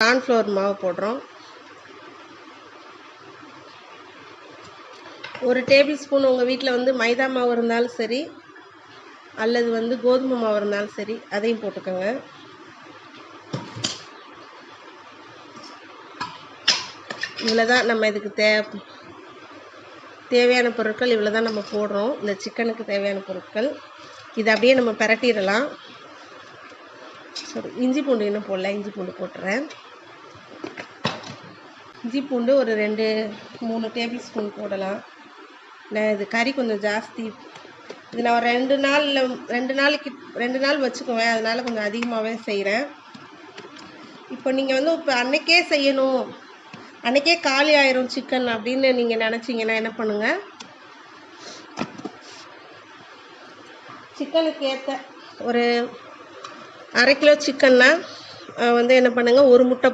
Cornflour மாவு போடுறோம். 1 table spoon உங்கள் வீட்டில் வந்து மைதா மாவு இருந்தாலும் சரி, அல்லது வந்து கோதுமை மாவு இருந்தாலும் சரி, அதையும் போட்டுக்கோங்க. இவ்வளோ தான் நம்ம இதுக்கு தேவையான பொருட்கள். இவ்வளோ தான் நம்ம போடுறோம். இந்த சிக்கனுக்கு தேவையான பொருட்கள். இதை அப்படியே நம்ம பிரட்டிடலாம். சரி, இஞ்சி பூண்டு இன்னும் போடல. இஞ்சி பூண்டு போட்டுறேன். இஞ்சி பூண்டு ஒரு 2-3 டேபிள் ஸ்பூன் போடலாம். நான் இது கறி கொஞ்சம் ஜாஸ்தி. இது நான் ஒரு 2 நாள் வச்சுக்குவேன். அதனால் கொஞ்சம் அதிகமாகவே செய்கிறேன். இப்போ நீங்கள் வந்து இப்போ அன்றைக்கே செய்யணும், அன்றைக்கே காலி ஆயிரும் சிக்கன் அப்படின்னு நீங்கள் நினச்சிங்கன்னா என்ன பண்ணுங்கள், சிக்கனுக்கு ஏற்ற ஒரு 1/2 கிலோ சிக்கன்னா வந்து என்ன பண்ணுங்கள், 1 முட்டை